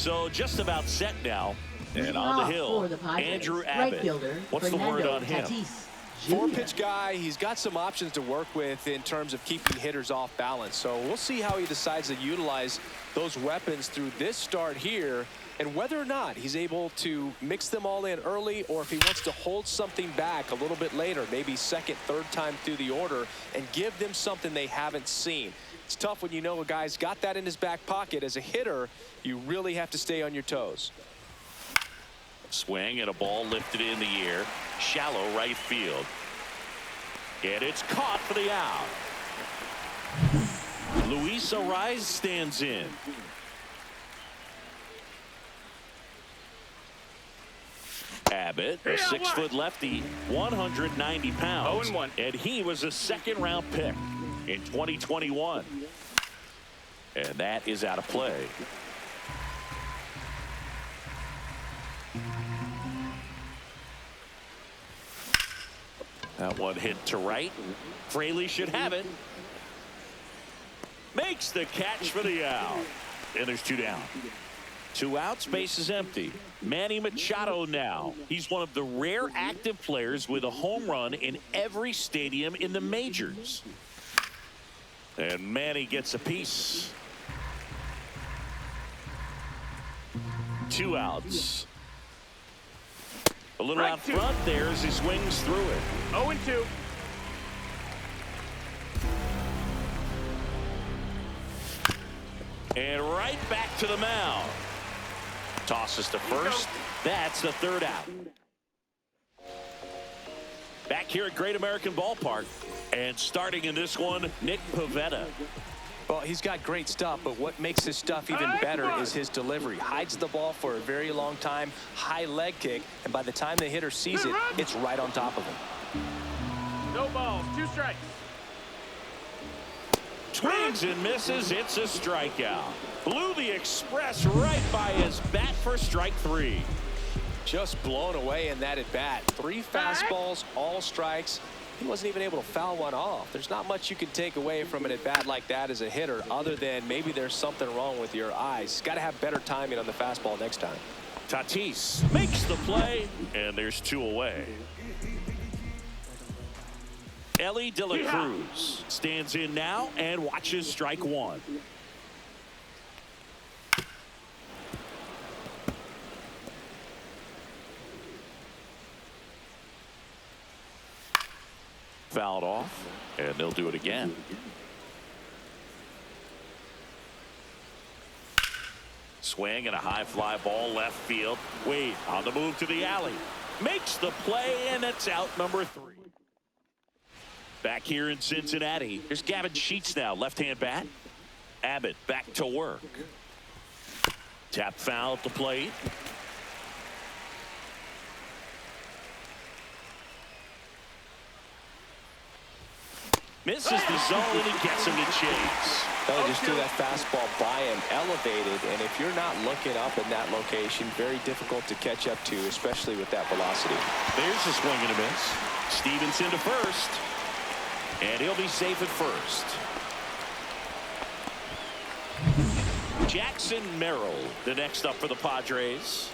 So just about set now. And on the hill, Andrew Abbott. What's the word on him? Four-pitch guy. He's got some options to work with in terms of keeping hitters off balance. So we'll see how he decides to utilize those weapons through this start here, and whether or not he's able to mix them all in early, or if he wants to hold something back a little bit later, maybe second, third time through the order, and give them something they haven't seen. It's tough when you know a guy's got that in his back pocket. As a hitter, you really have to stay on your toes. Swing and a ball lifted in the air. Shallow right field. And it's caught for the out. Luis Ariz stands in. Abbott, a 6-foot lefty, 190 pounds. 0-1. And he was a second-round pick in 2021. And that is out of play. That one hit to right. Fraley should have it. Makes the catch for the out. And there's two down. 2 outs, base is empty. Manny Machado now. He's one of the rare active players with a home run in every stadium in the majors. And Manny gets a piece. 2 outs. A little out front there as he swings through it. 0-2. And right back to the mound. Tosses to first. That's the 3rd out. Back here at Great American Ballpark. And starting in this one, Nick Pivetta. Well, he's got great stuff, but what makes his stuff even better is his delivery. Hides the ball for a very long time, high leg kick, and by the time the hitter sees it, it's right on top of him. No balls, 2 strikes. Swings and misses. It's a strikeout. Blew the express right by his bat for strike 3. Just blown away in that at bat. 3 fastballs, all strikes. He wasn't even able to foul one off. There's not much you can take away from an at bat like that as a hitter, other than maybe there's something wrong with your eyes. Got to have better timing on the fastball next time. Tatis makes the play, and there's 2 away. Ellie De La Cruz stands in now and watches strike 1. Fouled off, and they'll do it again. Swing and a high fly ball left field. Wade on the move to the alley. Makes the play, and it's out number 3. Back here in Cincinnati, here's Gavin Sheets now, left-hand bat. Abbott back to work. Tap foul at the plate. Misses the zone, and he gets him to chase. They just threw that fastball by him, elevated, and if you're not looking up in that location, very difficult to catch up to, especially with that velocity. There's a swing and a miss. Stevenson to first, and he'll be safe at first. Jackson Merrill, the next up for the Padres.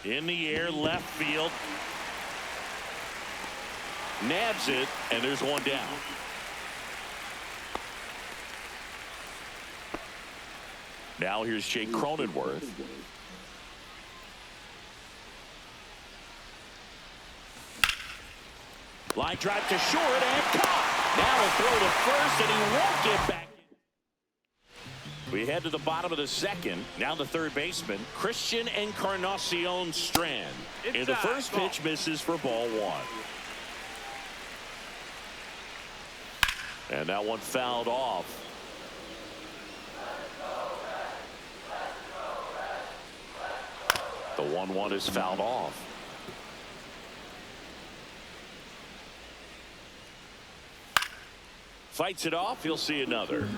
In the air, left field. Nabs it, and there's 1 down. Now here's Jake Cronenworth. Line drive to short and caught. Now a throw to first, and he won't get back. We head to the bottom of the 2nd. Now the 3rd baseman, Christian Encarnacion Strand. And the first pitch misses for ball 1. And that one fouled off. The 1-1 is fouled off. Fights it off. You'll see another.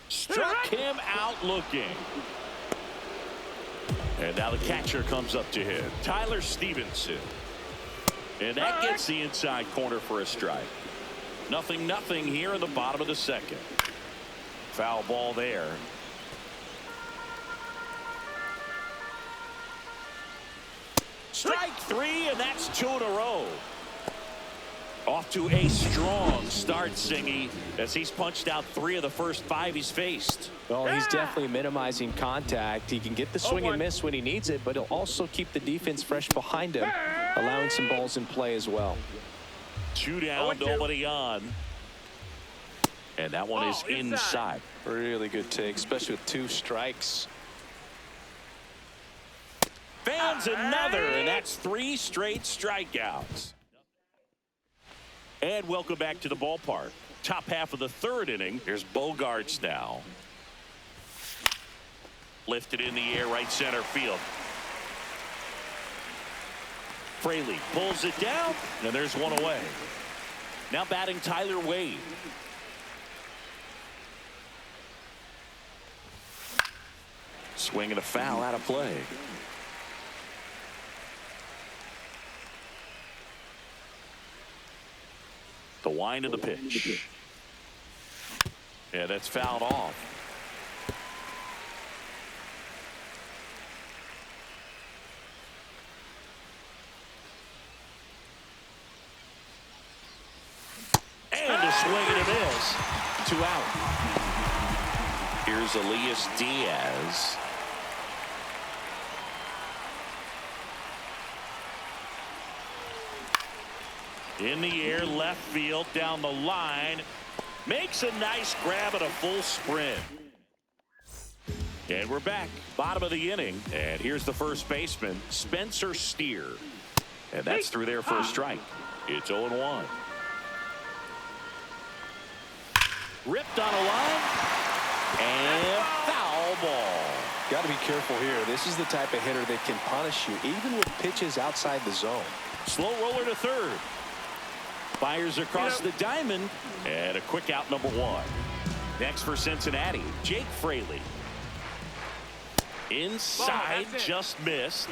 Struck him out looking. And now the catcher comes up to him. Tyler Stevenson. And that gets the inside corner for a strike. 0-0 here in the bottom of the second. Foul ball there. Strike three, and that's 2 in a row. Off to a strong start, Singy, as he's punched out 3 of the first 5 he's faced. Well, he's definitely minimizing contact. He can get the swing and miss when he needs it, but he'll also keep the defense fresh behind him, allowing some balls in play as well. 2 down, nobody on. And that one is inside. Really good take, especially with 2 strikes. Fans another, and that's 3 straight strikeouts. And welcome back to the ballpark. Top half of the 3rd inning. Here's Bogarts now. Lifted in the air, right center field. Fraley pulls it down, and there's one away. Now batting Tyler Wade. Swing and a foul out of play. The wind of the pitch. Yeah, that's fouled off. And a swing and a miss. 2 out. Here's Elias Diaz. In the air, left field, down the line. Makes a nice grab at a full sprint. And we're back. Bottom of the inning. And here's the first baseman, Spencer Steer. And that's through there for a strike. It's 0-1. Ripped on a line. And foul ball. Got to be careful here. This is the type of hitter that can punish you, even with pitches outside the zone. Slow roller to third. Fires across the diamond, and a quick out, number 1. Next for Cincinnati, Jake Fraley. Inside, just missed.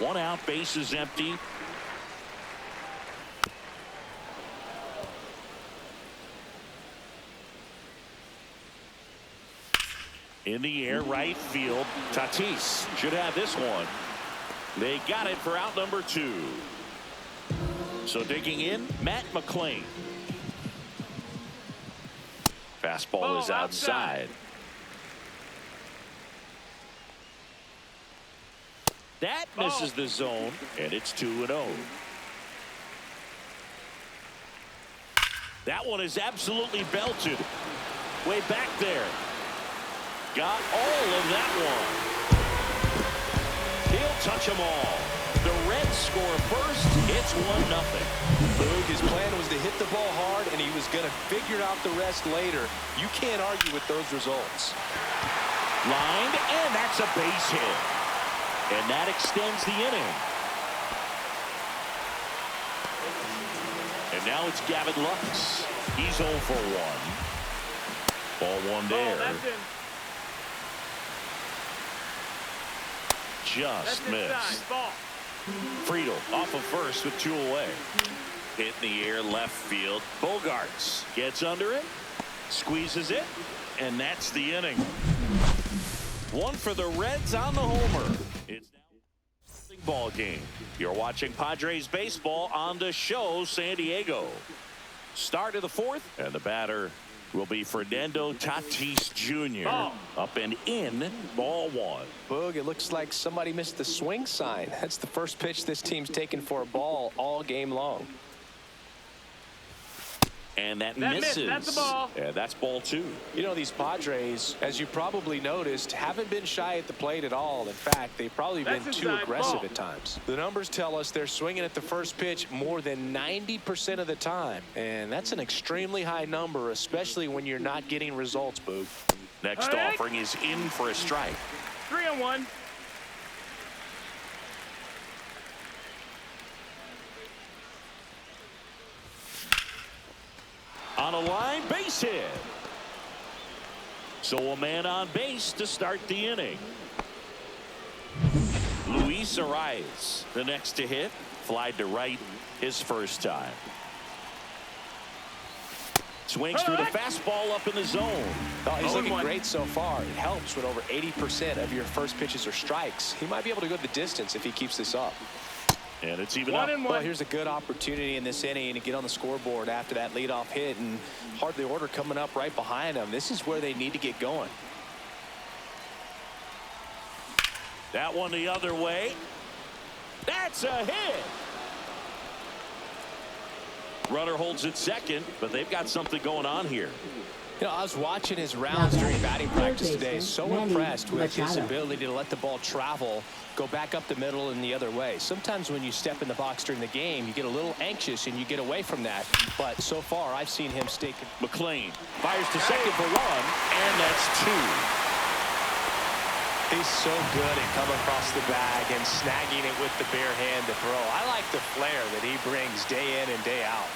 1 out, base is empty. In the air, right field. Tatis should have this one. They got it for out number 2. So digging in, Matt McClain. Fastball is outside. That misses the zone, and it's 2-0. That one is absolutely belted. Way back there. Got all of that one. He'll touch them all. The Reds score first. It's 1-0. Boog, his plan was to hit the ball hard, and he was going to figure out the rest later. You can't argue with those results. Lined, and that's a base hit. And that extends the inning. And now it's Gavin Lux. He's 0 for 1. Ball 1 there. Just missed. Friedel off of first with 2 away. Hit in the air, left field. Bogarts gets under it, squeezes it, and that's the inning. 1 for the Reds on the homer. It's now a ball game. You're watching Padres baseball on the show, San Diego. Start of the 4th, and the batter will be Fernando Tatis Jr. Up and in, ball 1. Boog, it looks like somebody missed the swing sign. That's the first pitch this team's taken for a ball all game long. And that misses. That's the ball. Yeah, that's ball 2. You know, these Padres, as you probably noticed, haven't been shy at the plate at all. In fact, they've probably been too aggressive at times. The numbers tell us they're swinging at the first pitch more than 90% of the time. And that's an extremely high number, especially when you're not getting results, Boog. Next offering is in for a strike. 3-1. On a line, base hit. So a man on base to start the inning. Luis Arias, the next to hit, flied to right his first time. Swings through the fastball up in the zone. Oh, he's looking 0-1. great so far. It helps when over 80% of your first pitches are strikes. He might be able to go the distance if he keeps this up. And it's even 1-1. Well, here's a good opportunity in this inning to get on the scoreboard after that leadoff hit, and hardly order coming up right behind them. This is where they need to get going. That one the other way. That's a hit. Runner holds it second, but they've got something going on here. You know, I was watching his rounds during batting practice today. So impressed with his ability to let the ball travel, go back up the middle and the other way. Sometimes when you step in the box during the game, you get a little anxious and you get away from that. But so far, I've seen him stay. McLean fires to second for one, and that's two. He's so good at coming across the bag and snagging it with the bare hand to throw. I like the flair that he brings day in and day out.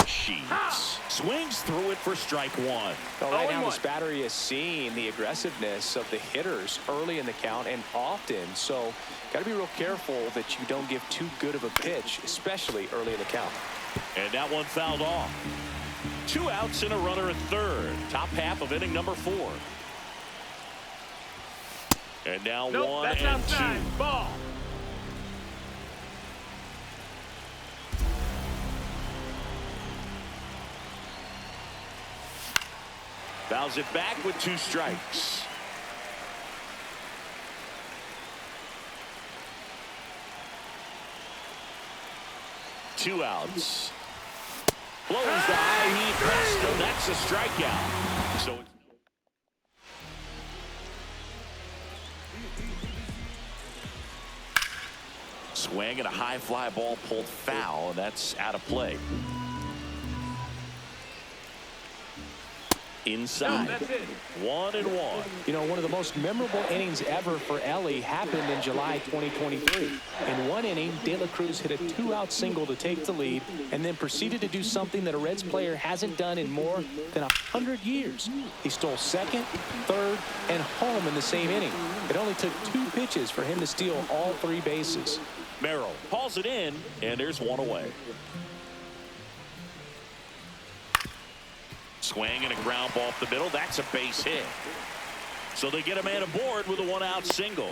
Sheets swings through it for strike one. Well, right now 0-1. this battery is seeing the aggressiveness of the hitters early in the count and often. So got to be real careful that you don't give too good of a pitch, especially early in the count. And that one fouled off. 2 outs and a runner at third. Top half of inning number 4. And now Nope, 1 that's and outside. 2. Ball. Fouls it back with 2 strikes. Two outs. Blows the high heat pesto. That's a strikeout. So swing and a high fly ball pulled foul. That's out of play. Inside. No, that's it. 1-1. You know, one of the most memorable innings ever for Ellie happened in July 2023. In one inning, De La Cruz hit a 2-out single to take the lead and then proceeded to do something that a Reds player hasn't done in more than 100 years. He stole second, third, and home in the same inning. It only took 2 pitches for him to steal all 3 bases. Merrill hauls it in, and there's one away. Swing and a ground ball up the middle. That's a base hit. So they get a man aboard with a 1-out single.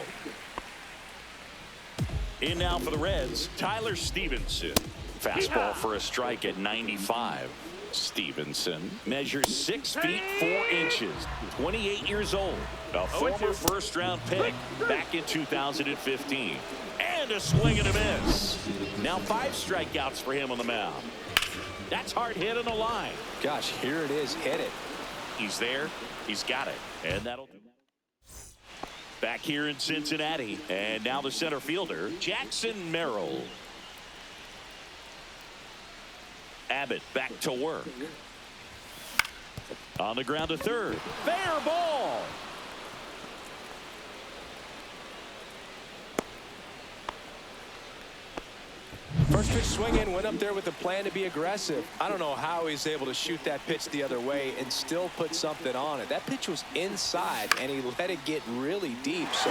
In now for the Reds, Tyler Stevenson. Fastball for a strike at 95. Stevenson measures 6 feet 4 inches, 28 years old, a former first-round pick back in 2015. And a swing and a miss. Now 5 strikeouts for him on the mound. That's hard hit on the line. Gosh, here it is. Hit it. He's there. He's got it. And that'll do. Back here in Cincinnati. And now the center fielder, Jackson Merrill. Abbott back to work. On the ground to third. Fair ball. First pitch swinging, went up there with a plan to be aggressive. I don't know how he's able to shoot that pitch the other way and still put something on it. That pitch was inside, and he let it get really deep. So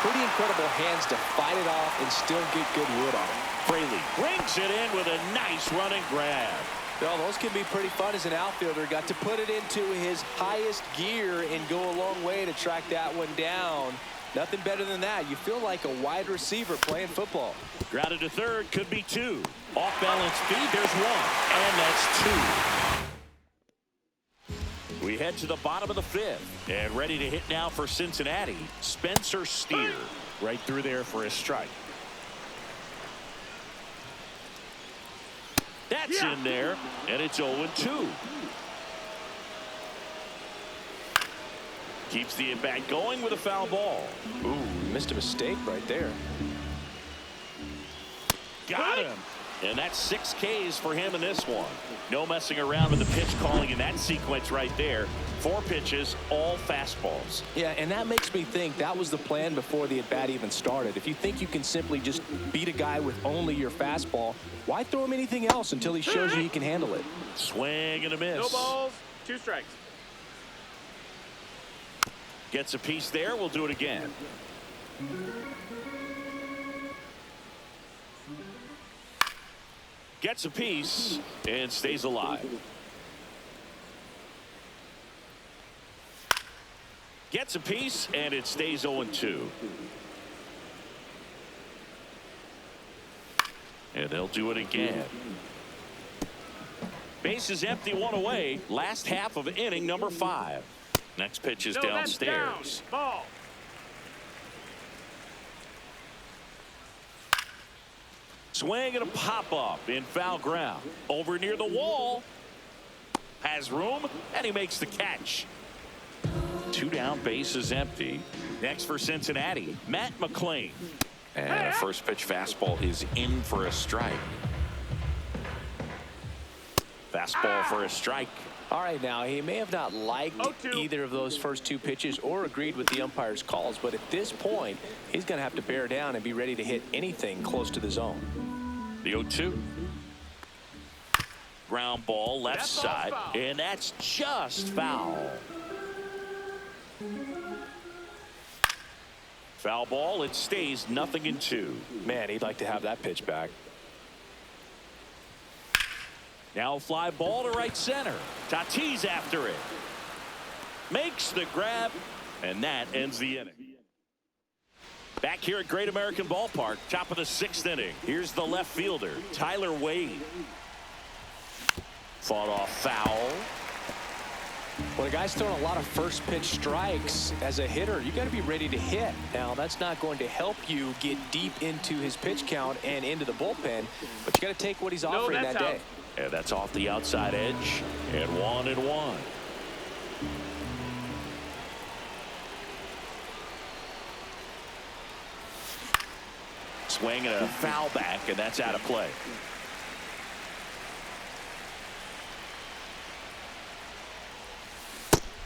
pretty incredible hands to fight it off and still get good wood on it. Fraley brings it in with a nice running grab. Well, those can be pretty fun as an outfielder. Got to put it into his highest gear and go a long way to track that one down. Nothing better than that. You feel like a wide receiver playing football. Grounded to third, could be 2. Off balance feed, there's 1. And that's 2. We head to the bottom of the 5th. And ready to hit now for Cincinnati, Spencer Steer. Right through there for a strike. That's in there, and it's 0-2. Keeps the at-bat going with a foul ball. Ooh, missed a mistake right there. Got him. And that's 6 Ks for him in this one. No messing around with the pitch calling in that sequence right there. 4 pitches, all fastballs. Yeah, and that makes me think that was the plan before the at-bat even started. If you think you can simply just beat a guy with only your fastball, why throw him anything else until he shows you he can handle it? Swing and a miss. No balls, 2 strikes. Gets a piece there. We'll do it again. Gets a piece and stays alive. Gets a piece and it stays 0-2. And they'll do it again. Base is empty, one away. Last half of inning number 5. Next pitch is downstairs. Down. Ball. Swing and a pop up in foul ground. Over near the wall. Has room and he makes the catch. 2 down, base is empty. Next for Cincinnati, Matt McClain. And a first pitch fastball is in for a strike. Fastball for a strike. All right, now he may have not liked 0-2. either of those first 2 pitches or agreed with the umpire's calls, but at this point he's going to have to bear down and be ready to hit anything close to the zone. The 0-2. Ground ball left side, and that's just foul. Foul ball, it stays 0-2. Man, he'd like to have that pitch back. Now fly ball to right center. Tatis after it. Makes the grab, and that ends the inning. Back here at Great American Ballpark, top of the 6th inning. Here's the left fielder, Tyler Wade. Fought off foul. When a guy's throwing a lot of first pitch strikes as a hitter, you got to be ready to hit. Now, that's not going to help you get deep into his pitch count and into the bullpen, but you got to take what he's offering that day. And that's off the outside edge, and 1-1. Swing and a foul back, and that's out of play.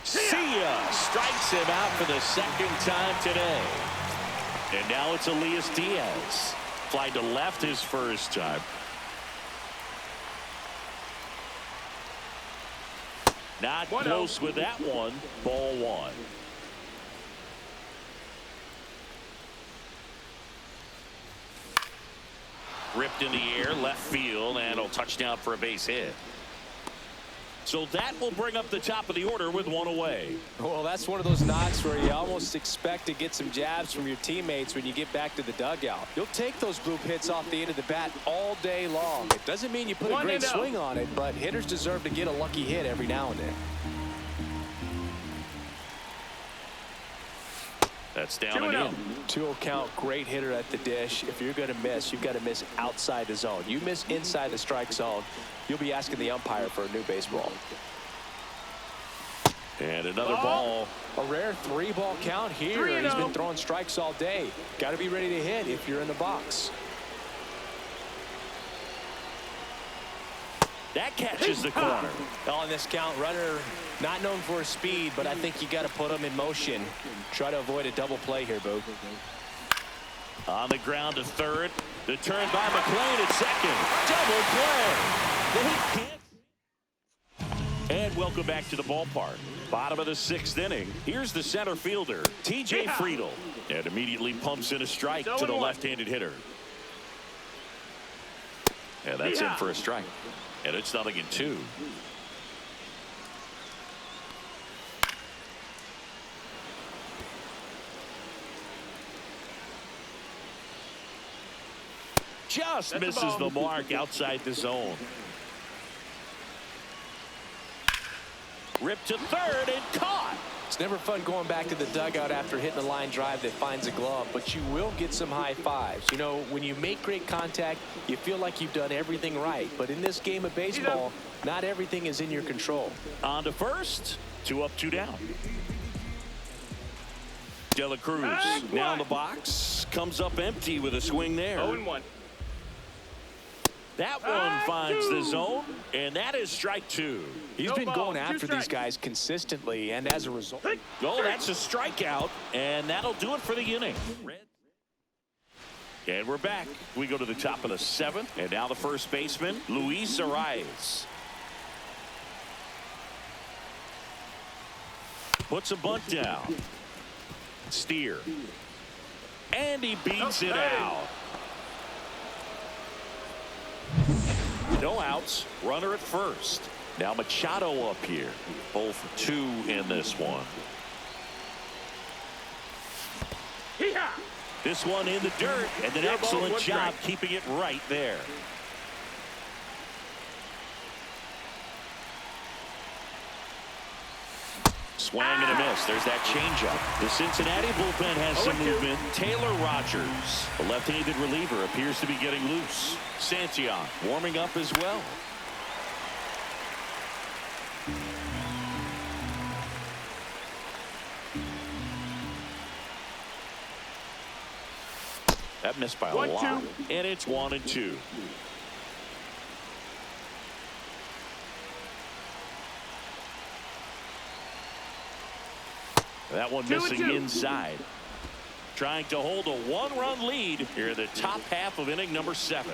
See ya! Strikes him out for the 2nd time today. And now it's Elias Diaz. Fly to left his first time. Not close with that one. Ball 1. Ripped in the air, left field, and a touchdown for a base hit. So that will bring up the top of the order with 1 away. Well, that's one of those knocks where you almost expect to get some jabs from your teammates when you get back to the dugout. You'll take those bloop hits off the end of the bat all day long. It doesn't mean you put a great swing on it, but hitters deserve to get a lucky hit every now and then. That's down and in. 2-0 count, great hitter at the dish. If you're going to miss, you've got to miss outside the zone. You miss inside the strike zone, you'll be asking the umpire for a new baseball. And another ball. A rare 3-ball count here. He's been throwing strikes all day. Got to be ready to hit if you're in the box. That catches the corner. On this count, runner not known for his speed, but I think you got to put him in motion. Try to avoid a double play here, Boo. On the ground to third. The turn by McClain at second. Double play. And welcome back to the ballpark. Bottom of the 6th inning. Here's the center fielder, TJ Friedl. And immediately pumps in a strike to the left-handed hitter. And that's in for a strike. And it's 0-2. Just misses the mark outside the zone. Ripped to third and caught. It's never fun going back to the dugout after hitting a line drive that finds a glove, but you will get some high fives. You know, when you make great contact, you feel like you've done everything right. But in this game of baseball, not everything is in your control. On to first. 2 up, 2 down. De La Cruz now in the box. Comes up empty with a swing there. 0-1. That one finds the zone, and that is strike 2. He's been going after these guys consistently, and as a result. Oh, that's a strikeout, and that'll do it for the inning. And we're back. We go to the top of the 7th, and now the first baseman, Luis Arias. Puts a bunt down. Steer. And he beats it out. No outs. Runner at first. Now Machado up here. 0 for 2 in this one. Hee-haw! This one in the dirt, and an excellent job keeping it right there. Swing and a miss. There's that changeup. The Cincinnati bullpen has some movement. Taylor Rogers, the left-handed reliever, appears to be getting loose. Santillan warming up as well. That missed by a lot. And it's 1-2. That one missing inside. Trying to hold a 1-run lead here in the top half of inning number 7.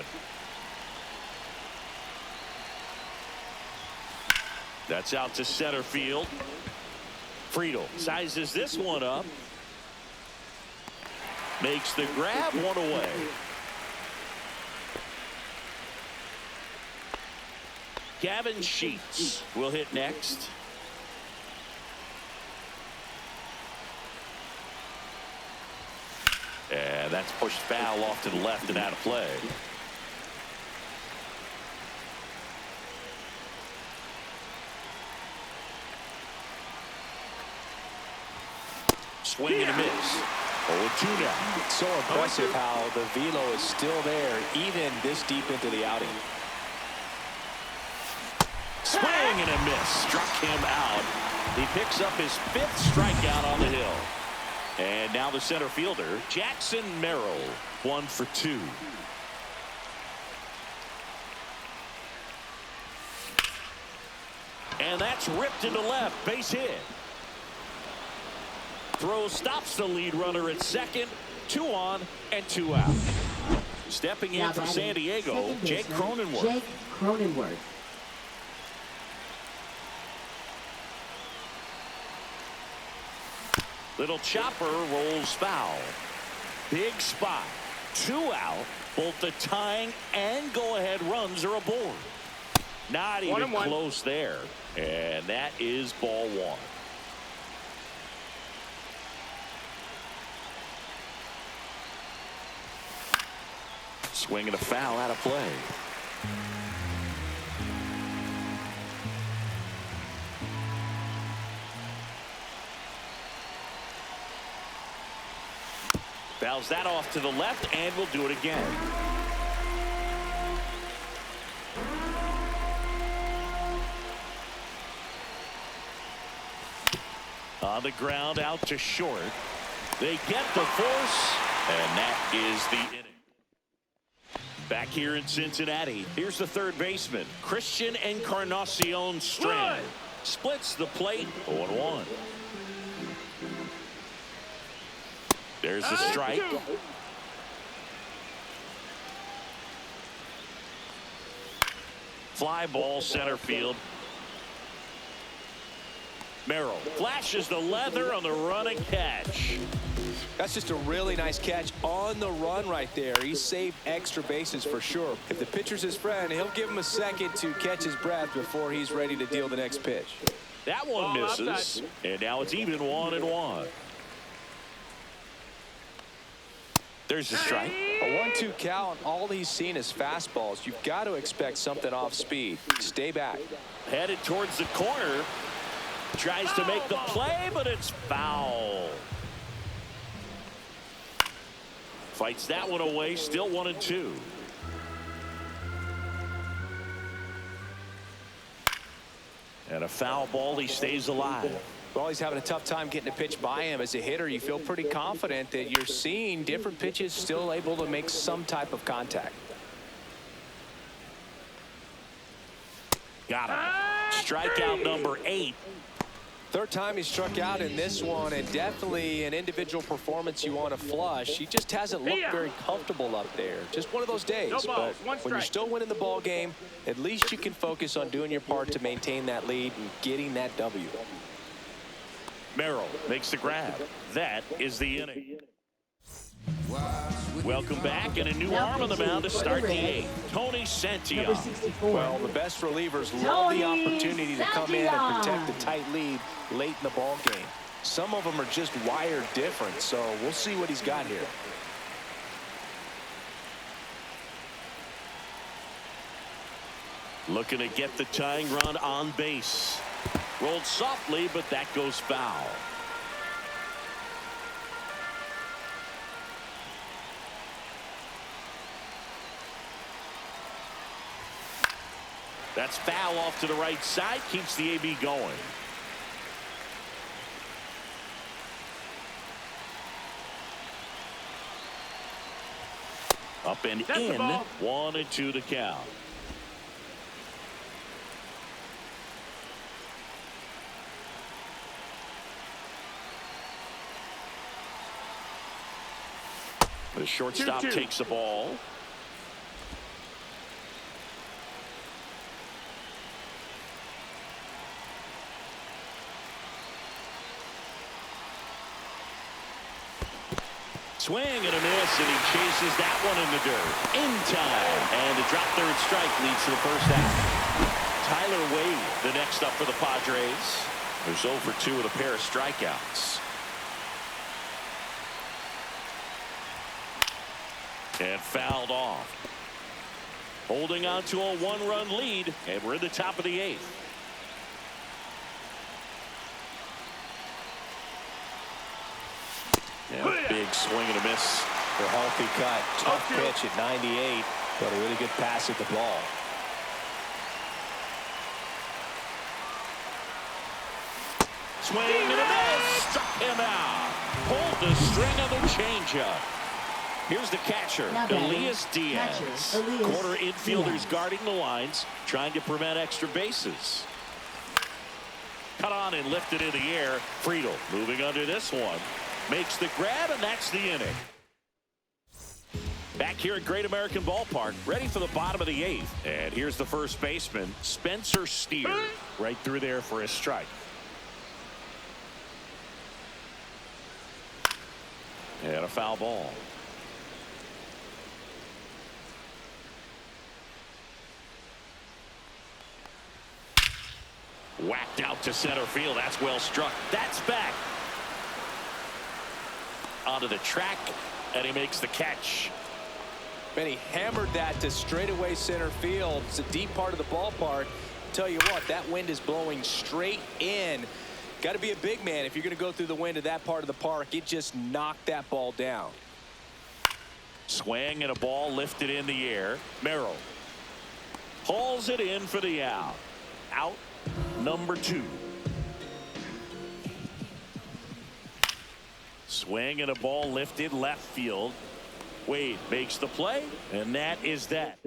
That's out to center field. Friedel sizes this one up. Makes the grab, 1 away. Gavin Sheets will hit next. And that's pushed foul off to the left and out of play. Swing and a miss. 0-2 now. So impressive how the velo is still there even this deep into the outing. Swing and a miss. Struck him out. He picks up his 5th strikeout on the hill. And now the center fielder, Jackson Merrill, 1 for 2. And that's ripped into left. Base hit. Throw stops the lead runner at second. 2 on and 2 out. Stepping in for San Diego, Jake Cronenworth. Little chopper rolls foul. Big spot. 2 out. Both the tying and go-ahead runs are aboard. Not even close there. And that is ball 1. Swing and a foul out of play. Fouls that off to the left, and we'll do it again. On the ground, out to short. They get the force, and that is the inning. Back here in Cincinnati, here's the third baseman, Christian Encarnacion Strand. Splits the plate, 0-1. There's the strike. Fly ball center field. Merrill flashes the leather on the run and catch. That's just a really nice catch on the run right there. He saved extra bases for sure. If the pitcher's his friend, he'll give him a second to catch his breath before he's ready to deal the next pitch. That one misses, and now it's even 1-1. There's the strike. A 1-2 count. All he's seen is fastballs. You've got to expect something off speed. Stay back. Headed towards the corner. Tries to make the play, but it's foul. Fights that one away. Still 1-2. And a foul ball. He stays alive. Well, he's having a tough time getting a pitch by him. As a hitter, you feel pretty confident that you're seeing different pitches still able to make some type of contact. Got him. Strikeout number 8. Third time he struck out in this one, and definitely an individual performance you want to flush. He just hasn't looked very comfortable up there. Just one of those days. But when you're still winning the ball game, at least you can focus on doing your part to maintain that lead and getting that W. Merrill makes the grab. That is the inning. Welcome back, and a new arm on the mound to start the eighth. Tony Santillan. Well, the best relievers love the opportunity to come in and protect a tight lead late in the ball game. Some of them are just wired different, so we'll see what he's got here. Looking to get the tying run on base. Rolled softly, but that goes foul. That's foul off to the right side. Keeps the AB going. Up and That's in. 1-2 the count. The shortstop 2-2. takes the ball. Swing and a miss, and he chases that one in the dirt. In time. And a drop third strike leads to the first half. Tyler Wade, the next up for the Padres. There's 0 for 2 with a pair of strikeouts. And fouled off. Holding on to a 1-run lead, and we're in the top of the 8th. Yeah, big swing and a miss. A healthy cut. Tough pitch at 98, but a really good pass at the ball. Swing and a miss. Struck him out. Pulled the string of the changeup. Here's the catcher, Elias Diaz. Corner infielders guarding the lines, trying to prevent extra bases. Cut on and lifted in the air. Friedel moving under this one. Makes the grab, and that's the inning. Back here at Great American Ballpark, ready for the bottom of the 8th. And here's the first baseman, Spencer Steer. Right through there for a strike. And a foul ball. Whacked out to center field. That's well struck. That's back. Onto the track, and he makes the catch. And he hammered that to straightaway center field. It's a deep part of the ballpark. Tell you what, that wind is blowing straight in. Got to be a big man if you're going to go through the wind of that part of the park. It just knocked that ball down. Swing and a ball lifted in the air. Merrill hauls it in for the out. Out number 2. Swing and a ball lifted left field. Wade makes the play, and that is that.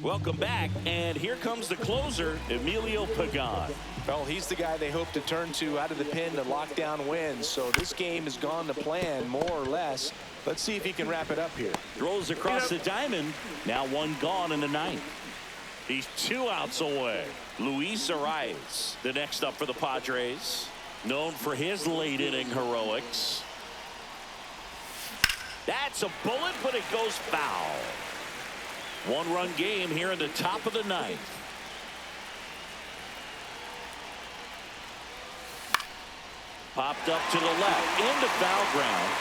Welcome back, and here comes the closer, Emilio Pagan. Well, he's the guy they hope to turn to out of the pen to lock down wins. So this game has gone to plan, more or less. Let's see if he can wrap it up here. Throws across the diamond. Now 1 gone in the 9th. He's 2 outs away. Luis Arias, the next up for the Padres. Known for his late inning heroics. That's a bullet, but it goes foul. 1-run game here in the top of the 9th. Popped up to the left into foul ground.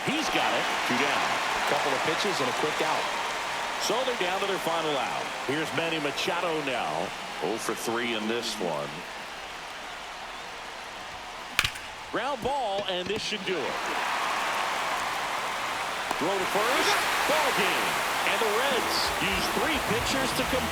He's got it. 2 down. Couple of pitches and a quick out. So they're down to their final out. Here's Manny Machado now. 0 for 3 in this one. Ground ball, and this should do it. Throw to first. Ball game. And the Reds use 3 pitchers to combine.